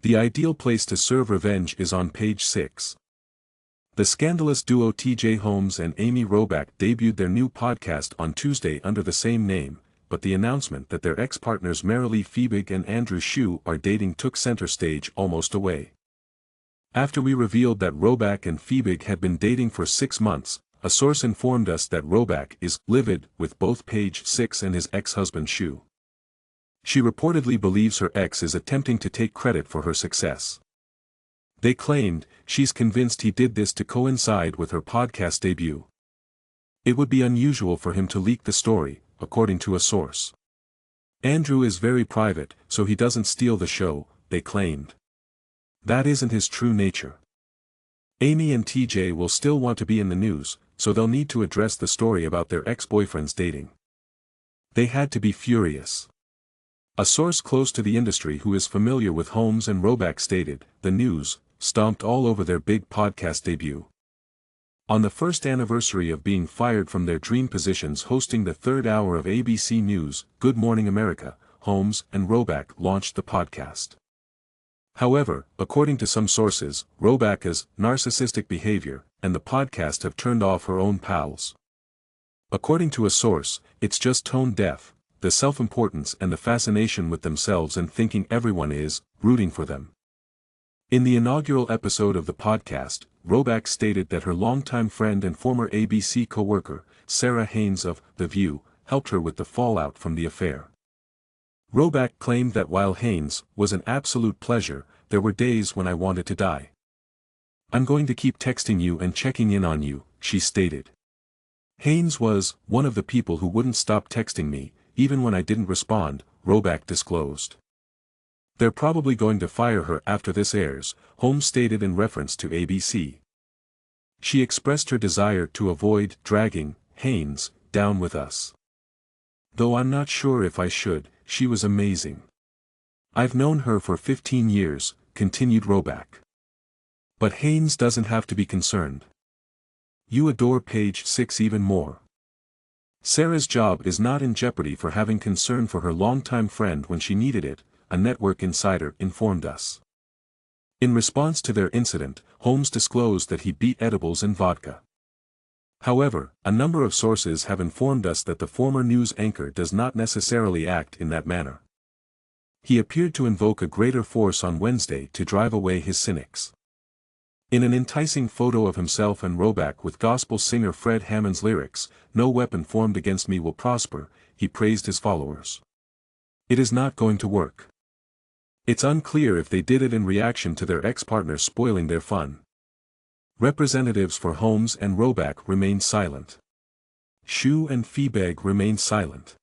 The ideal place to serve revenge is on page 6. The scandalous duo Holmes and Amy Robach debuted their new podcast on Tuesday under the same name, but the announcement that their ex-partners Marilee Fiebig and Shue are dating took center stage almost away. After we revealed that Robach and Fiebig had been dating for 6 months, a source informed us that Robach is livid with both page 6 and his ex-husband Shue. She reportedly believes her ex is attempting to take credit for her success. They claimed she's convinced he did this to coincide with her podcast debut. It would be unusual for him to leak the story, according to a source. Andrew is very private, so he doesn't steal the show, they claimed. That isn't his true nature. Amy and TJ will still want to be in the news, so they'll need to address the story about their ex-boyfriends dating. They had to be furious. A source close to the industry who is familiar with Holmes and Robach stated, the news stomped all over their big podcast debut. On the first anniversary of being fired from their dream positions hosting the third hour of ABC News, Good Morning America, Holmes and Robach launched the podcast. However, according to some sources, Robach's narcissistic behavior and the podcast have turned off her own pals. According to a source, it's just tone deaf, the self-importance and the fascination with themselves and thinking everyone is rooting for them. In the inaugural episode of the podcast, Robach stated that her longtime friend and former ABC co-worker, Sarah Haynes of The View, helped her with the fallout from the affair. Robach claimed that while Haynes was an absolute pleasure, there were days when I wanted to die. I'm going to keep texting you and checking in on you, she stated. Haynes was one of the people who wouldn't stop texting me, even when I didn't respond, Robach disclosed. They're probably going to fire her after this airs, Holmes stated in reference to ABC. She expressed her desire to avoid dragging Haynes down with us. Though I'm not sure if I should, she was amazing. I've known her for 15 years, continued Robach. But Haynes doesn't have to be concerned. You adore page 6 even more. Sarah's job is not in jeopardy for having concern for her longtime friend when she needed it, a network insider informed us. In response to their incident, Holmes disclosed that he beat edibles and vodka. However, a number of sources have informed us that the former news anchor does not necessarily act in that manner. He appeared to invoke a greater force on Wednesday to drive away his cynics. In an enticing photo of himself and Robach with gospel singer Fred Hammond's lyrics, "No weapon formed against me will prosper," he praised his followers. It is not going to work. It's unclear if they did it in reaction to their ex-partner spoiling their fun. Representatives for Holmes and Robach remained silent. Shue and Fiebig remained silent.